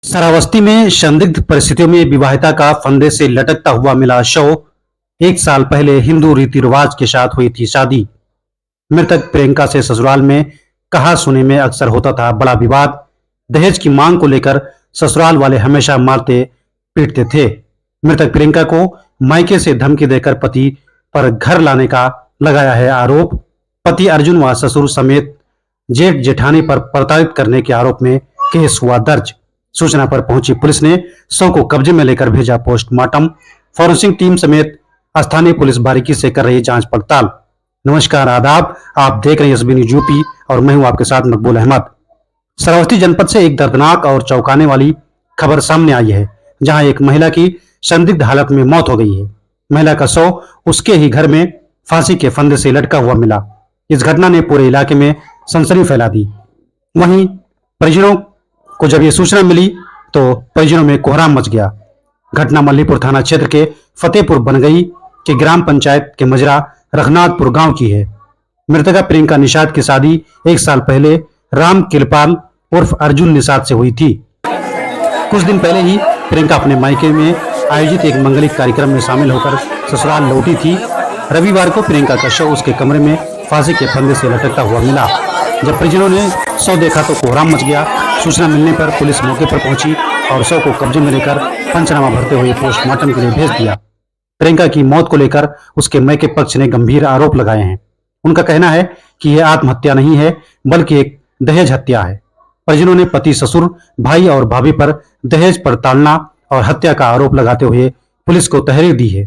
श्रावस्ती में संदिग्ध परिस्थितियों में विवाहिता का फंदे से लटकता हुआ मिला शव। 1 साल पहले हिंदू रीति रिवाज के साथ हुई थी शादी। मृतक प्रियंका से ससुराल में कहा सुने में अक्सर होता था बड़ा विवाद। दहेज की मांग को लेकर ससुराल वाले हमेशा मारते पीटते थे। मृतक प्रियंका को मायके से धमकी देकर पति पर घर लाने का लगाया है आरोप। पति अर्जुन व ससुर समेत जेठ जेठानी पर प्रताड़ित करने के आरोप में केस हुआ दर्ज। सूचना पर पहुंची पुलिस ने शव को कब्जे में लेकर भेजा पोस्टमार्टम। फॉरेंसिक टीम समेत स्थानीय पुलिस बारीकी से कर रही जांच पड़ताल। नमस्कार, आदाब, आप देख रहे हैं एसबी न्यूज यूपी और मैं हूं आपके साथ मकबूल अहमद। श्रावस्ती जनपद से एक दर्दनाक और चौंकाने वाली खबर सामने आई है, जहां एक महिला की संदिग्ध हालत में मौत हो गई है। महिला का शव उसके ही घर में फांसी के फंदे से लटका हुआ मिला। इस घटना ने पूरे इलाके में सनसनी फैला दी। वहीं परिजनों को जब ये सूचना मिली तो परिजनों में कोहराम मच गया। घटना मल्लीपुर थाना क्षेत्र के फतेहपुर बनगई के ग्राम पंचायत के मजरा रघुनाथपुर गांव की है। मृतका प्रियंका निषाद की शादी 1 साल पहले राम कृपाल उर्फ अर्जुन निषाद से हुई थी। कुछ दिन पहले ही प्रियंका अपने मायके में आयोजित एक मंगलिक कार्यक्रम में शामिल होकर ससुराल लौटी थी। रविवार को प्रियंका का शव उसके कमरे में फांसी के फंदे से लटकता हुआ मिला। जब परिजनों ने शव देखा तो कोहराम मच गया। सूचना मिलने पर पुलिस मौके पर पहुंची और शव को कब्जे में लेकर पंचनामा भरते हुए पोस्टमार्टम के लिए भेज दिया। प्रियंका की मौत को लेकर उसके मायके पक्ष ने गंभीर आरोप लगाए हैं। उनका कहना है कि यह आत्महत्या नहीं है बल्कि एक दहेज हत्या है। परिजनों ने पति, ससुर, भाई और भाभी पर दहेज प्रताड़ना और हत्या का आरोप लगाते हुए पुलिस को तहरीर दी है।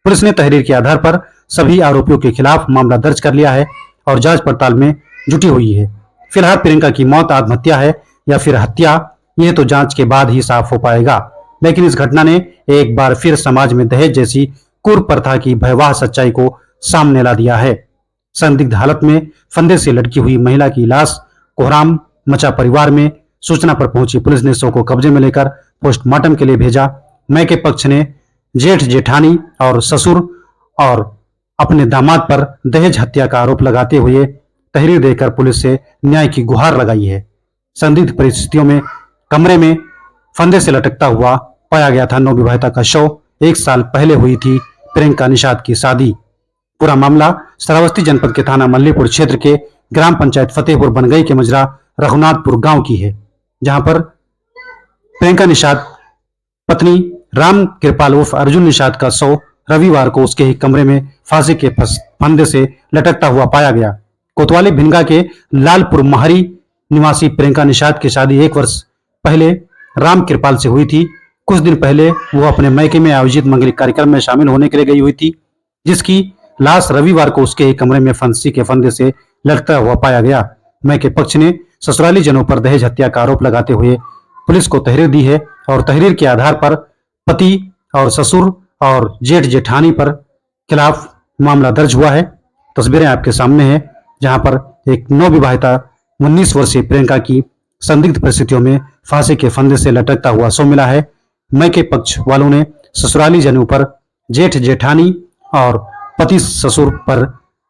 पुलिस ने तहरीर के आधार पर सभी आरोपियों के खिलाफ मामला दर्ज कर लिया है और जांच पड़ताल में जुटी हुई है। फिलहाल प्रियंका की मौत आत्महत्या है या फिर हत्या, यह तो जांच के बाद ही साफ हो पाएगा। लेकिन इस घटना ने एक बार फिर समाज में दहेज जैसी कुप्रथा की भयावह सच्चाई को सामने ला दिया है। संदिग्ध हालत में फंदे से लटकी हुई महिला की लाश, कोहराम मचा परिवार में। सूचना पर पहुंची पुलिस ने शव को कब्जे में लेकर पोस्टमार्टम के लिए भेजा। मायके पक्ष ने जेठ जेठानी और ससुर और अपने दामाद पर दहेज हत्या का आरोप लगाते हुए तहरीर देकर पुलिस से न्याय की गुहार लगाई है। संदिग्ध परिस्थितियों में कमरे में फंदे से लटकता हुआ पाया गया था नवविवाहिता का शव। 1 साल पहले हुई थी प्रियंका निषाद की शादी। पूरा मामला श्रावस्ती जनपद के थाना मल्लीपुर क्षेत्र के ग्राम पंचायत फतेहपुर बनगई के मजरा रघुनाथपुर गांव की है, जहां पर प्रियंका निषाद पत्नी राम कृपाल उर्फ अर्जुन निषाद का शव रविवार को उसके ही कमरे में फांसी के फंदे से लटकता हुआ पाया गया। कोतवाली भिनगा के लालपुर महरी निवासी प्रियंका निषाद की शादी 1 वर्ष पहले राम कृपाल से हुई थी। कुछ दिन पहले वो अपने मायके में आयोजित मंगलिक कार्यक्रम में शामिल होने के लिए गई हुई थी, जिसकी लाश रविवार को उसके ही कमरे में फांसी के फंदे से लटकता हुआ पाया गया। मायके पक्ष ने ससुराली जनों पर दहेज हत्या का आरोप लगाते हुए पुलिस को तहरीर दी है और तहरीर के आधार पर पति और ससुर और जेठ जेठानी पर खिलाफ मामला दर्ज हुआ है। तस्वीरें आपके सामने हैं, जहां पर एक नवविवाहिता 19 वर्षीय प्रियंका की संदिग्ध परिस्थितियों में फांसी के फंदे से लटकता हुआ शव मिला है। मायके पक्ष वालों ने ससुराली जनों पर जेठ जेठानी और पति ससुर पर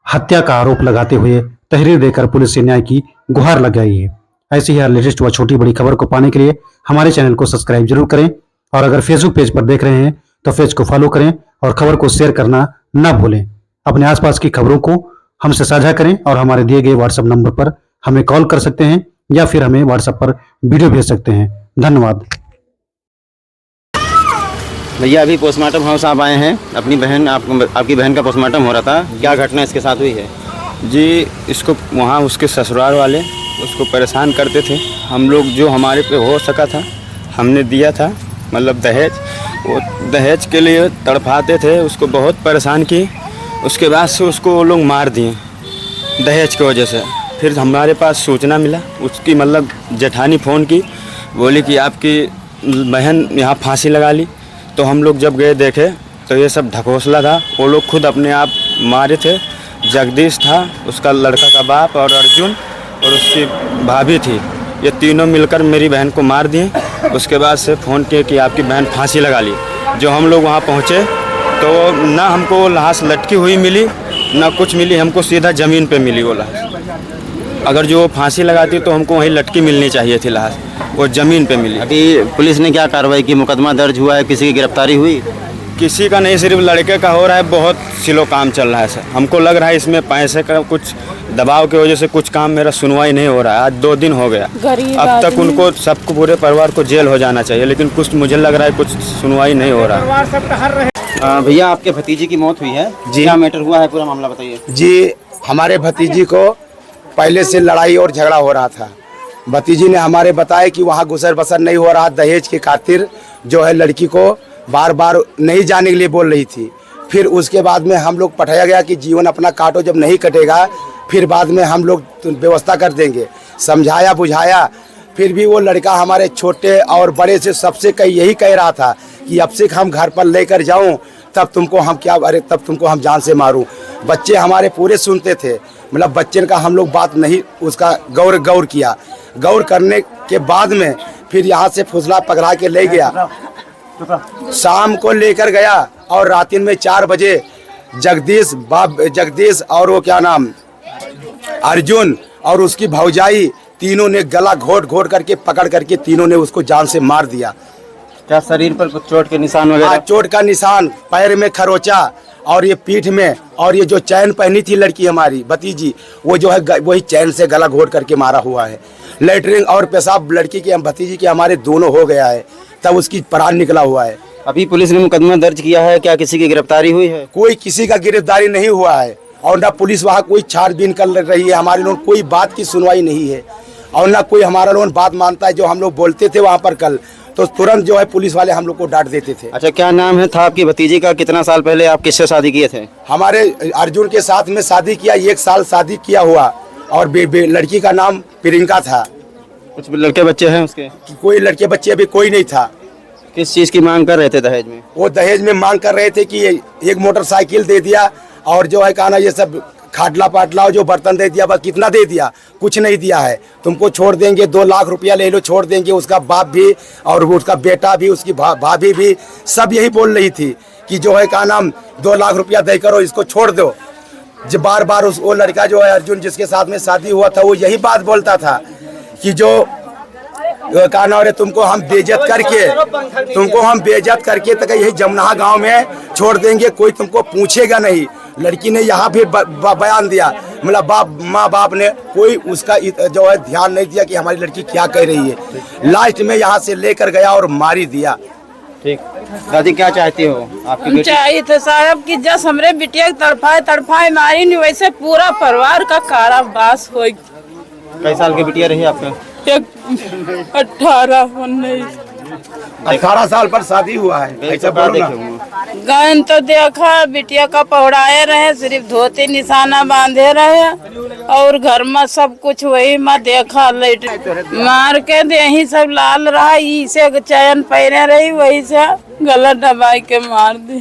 हत्या का आरोप लगाते हुए तहरीर देकर पुलिस से न्याय की गुहार लगाई है। ऐसी ही लेटेस्ट व छोटी बड़ी खबर को पाने के लिए हमारे चैनल को सब्सक्राइब जरूर करें और अगर फेसबुक पेज पर देख रहे हैं तो पेज को फॉलो करें और खबर को शेयर करना न भूलें। अपने आसपास की खबरों को हमसे साझा करें और हमारे दिए गए व्हाट्सएप नंबर पर हमें कॉल कर सकते हैं या फिर हमें व्हाट्सएप पर वीडियो भेज सकते हैं। धन्यवाद। भैया अभी पोस्टमार्टम हाउस आप आए हैं, अपनी बहन आपकी बहन का पोस्टमार्टम हो रहा था, क्या घटना इसके साथ हुई है? जी, इसको वहाँ उसके ससुराल वाले उसको परेशान करते थे। हम लोग जो हमारे पे हो सका था हमने दिया था, मतलब दहेज। वो दहेज के लिए तड़पाते थे, उसको बहुत परेशान किए। उसके बाद से उसको वो लोग मार दिए दहेज की वजह से। फिर हमारे पास सूचना मिला, उसकी मतलब जेठानी फ़ोन की, बोली कि आपकी बहन यहाँ फांसी लगा ली। तो हम लोग जब गए देखे तो ये सब ढकोसला था। वो लोग खुद अपने आप मारे थे। जगदीश था उसका लड़का का बाप और अर्जुन और उसकी भाभी थी, ये तीनों मिलकर मेरी बहन को मार दिए। उसके बाद से फ़ोन किए कि आपकी बहन फांसी लगा ली। जो हम लोग वहाँ पहुँचे तो ना हमको लाश लटकी हुई मिली ना कुछ मिली, हमको सीधा ज़मीन पे मिली वो लाश। अगर जो फांसी लगाती तो हमको वहीं लटकी मिलनी चाहिए थी लाश। वो ज़मीन पे मिली। अभी पुलिस ने क्या कार्रवाई की, मुकदमा दर्ज हुआ है, किसी की गिरफ्तारी हुई? किसी का नहीं, सिर्फ लड़के का हो रहा है। बहुत स्लो काम चल रहा है सर। हमको लग रहा है इसमें पैसे का कुछ दबाव की वजह से कुछ काम मेरा सुनवाई नहीं हो रहा है। आज 2 दिन हो गया। अब तक उनको सबको, पूरे परिवार को जेल हो जाना चाहिए, लेकिन कुछ मुझे लग रहा है कुछ सुनवाई नहीं हो रहा है। भैया आपके भतीजे की मौत हुई है जी। क्या मैटर हुआ है, पूरा मामला बताइए। जी, हमारे भतीजी को पहले से लड़ाई और झगड़ा हो रहा था। भतीजी ने हमारे बताया कि वहाँ गुजर बसर नहीं हो रहा, दहेज के खातिर जो है लड़की को बार बार नहीं जाने के लिए बोल रही थी। फिर उसके बाद में हम लोग पठाया गया कि जीवन अपना काटो, जब नहीं कटेगा फिर बाद में हम लोग व्यवस्था कर देंगे। समझाया बुझाया, फिर भी वो लड़का हमारे छोटे और बड़े से सबसे यही कह रहा था कि अब से हम घर पर लेकर जाऊं तब तुमको हम क्या, अरे तब तुमको हम जान से मारूं। बच्चे हमारे पूरे सुनते थे, मतलब बच्चे का हम लोग बात नहीं, उसका गौर किया। गौर करने के बाद में फिर यहाँ से फुसला पकड़ा के ले गया। शाम को लेकर गया और रात में 4 बजे जगदीश और वो क्या नाम अर्जुन और उसकी भौजाई तीनों ने गला घोट करके पकड़ करके तीनों ने उसको जान से मार दिया। क्या शरीर पर कुछ चोट के निशान वगैरह? चोट का निशान, पैर में खरोचा और ये पीठ में, और ये जो चैन पहनी थी लड़की हमारी भतीजी, वो जो है वही चैन से गला घोट करके मारा हुआ है। लेटरिन और पेशाब लड़की के भतीजी के हमारे दोनों हो गया है, तब उसकी प्राण निकला हुआ है। अभी पुलिस ने मुकदमा दर्ज किया है, क्या किसी की गिरफ्तारी हुई है? कोई किसी का गिरफ्तारी नहीं हुआ है और ना पुलिस वहाँ कोई छानबीन कर रही है। हमारे लोग कोई बात की सुनवाई नहीं है और ना कोई हमारा लोग बात मानता है। जो हम लोग बोलते थे वहाँ पर कल, तो तुरंत जो है पुलिस वाले हम लोग को डांट देते थे। अच्छा, क्या नाम है था आपकी भतीजी का? कितना साल पहले आप किससे शादी किए थे? हमारे अर्जुन के साथ में शादी किया, 1 साल शादी किया हुआ, और लड़की का नाम प्रियंका था। कुछ लड़के बच्चे हैं उसके? कोई लड़के बच्चे अभी कोई नहीं था। किस चीज़ की मांग कर रहे थे दहेज में? वो दहेज में मांग कर रहे थे कि एक मोटरसाइकिल दे दिया और जो है कहना ये सब खाटला पाटला जो बर्तन दे दिया। बस कितना दे दिया? कुछ नहीं दिया है। तुमको छोड़ देंगे, 2 लाख रुपया ले लो, छोड़ देंगे। उसका बाप भी और उसका बेटा भी, उसकी भाभी भी, सब यही बोल रही थी कि जो है का नाम 2 लाख रुपया दे करो, इसको छोड़ दो। जब बार बार वो लड़का जो है अर्जुन जिसके साथ में शादी हुआ था, वो यही बात बोलता था कि जो का नाम है तुमको हम बेइज्जत करके तक यही जमुना गांव में छोड़ देंगे, कोई तुमको पूछेगा नहीं। लड़की ने यहाँ भी बयान दिया, मतलब माँ बाप ने कोई उसका जो है ध्यान नहीं दिया कि हमारी लड़की क्या कह रही है। लास्ट में यहाँ से लेकर गया और मारी दिया। ठीक, दादी क्या चाहती हो आपकी बेटी? चाहिए थे साहब कि जस हमरे बिटिया तड़फाए मारी नहीं, वैसे पूरा परिवार का कारावास हो। कई साल की बिटिया रही आपका? 18 साल पर शादी हुआ है। ऐसा बोलो ना। गन तो देखा बिटिया का पौड़ाए रहे, सिर्फ धोती निशाना बांधे रहे और घर में सब कुछ वही में देखा। लेट मार के यही सब लाल रहा, इसे चयन पहने रही, वही से गलत दबाई के मार दी।